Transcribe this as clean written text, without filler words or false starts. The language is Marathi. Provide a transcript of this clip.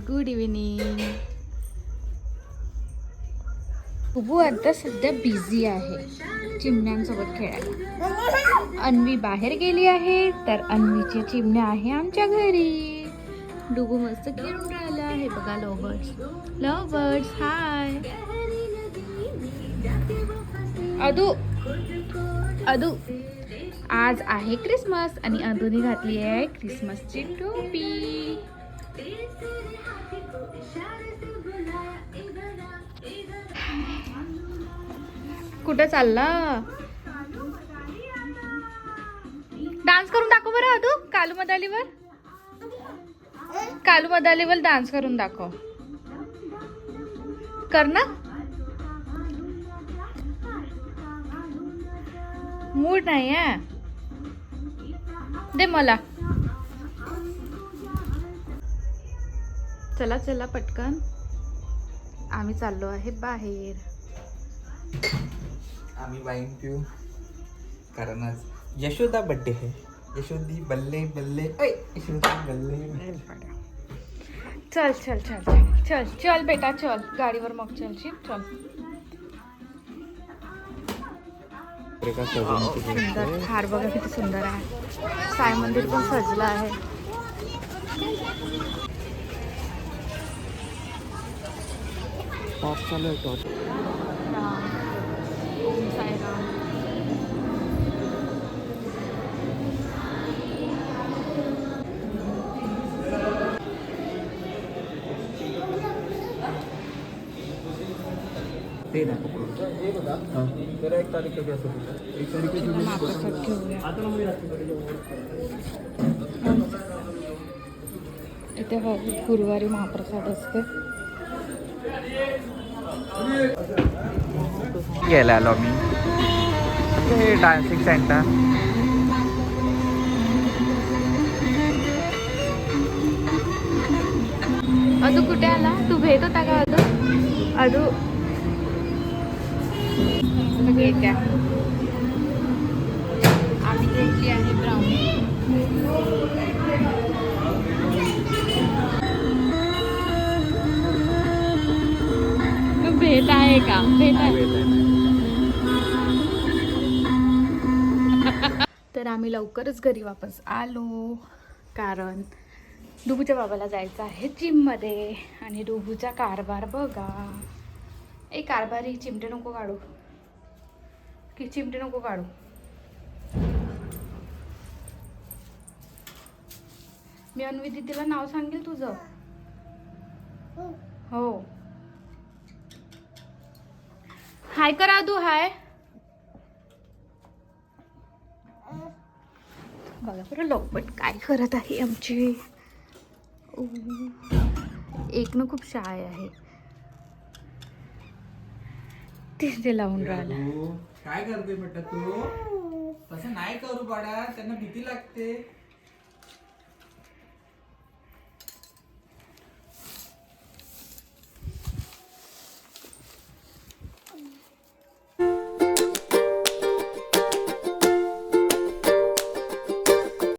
Good evening. बुबू आता सध्या बिझी आहे चिमण्यांसोबत खेळायला. अन्वी बाहेर गेली आहे तर अन्वीची चिमण्या आहे आमच्या घरी. डुबू मस्त खेळून राहिला आहे बघा. लव बर्ड्स हाय. अदू अदू आज आहे क्रिसमस आणि अदूने घातली आहे क्रिसमसची टोपी. कुठं चालला? डान्स करून दाखव बरं अदू. कालू मदालीवर डान्स करून दाखव. कर ना. मूड नाही आहे. दे मला. चला चला पटकन. आम्ही चाललो आहे बाहेर. आम्ही वाईन पिऊ कारण आज यशोदा बर्थडे आहे. यशोदी बल्ले बल्ले यशोदी बल्ले. चल चल चल चल चल चल बेटा चल. गाडीवर मग चलशील. चल. सुंदर थार बघा किती सुंदर आहे. साई मंदिर पण सजलं आहे. टॉप चालू आहे. टॉप साईराम. महाप्रसाद घेऊया. इथे गुरुवारी महाप्रसाद असते. गेला आलो मी. ते डान्सिंग सेंटर. अदू कुठे आला? तू भेट होता का अदू? घेत्या आम्ही घेतली आहे ब्राउनी. तू भेट आहे का? भेट आहे. तर आम्ही लवकरच घरी वापस आलो कारण डुबूच्या बाबाला जायचं आहे जिममध्ये. आणि डुबूचा कारभार बघा. एक कारभारी चिमटे नको काढू की चिमटे नको काढू. मी अन्वी दीदीला नाव सांगेल तुझं. हो. हाय करा तू. हाय बघा बरं लोकपट काय करत आहे आमची. एक न खूप शाय आहे. तिथे लावून राहिला. काय करते बेटा तू? तसं नाही करू बाळा. त्यांना भीती लागते.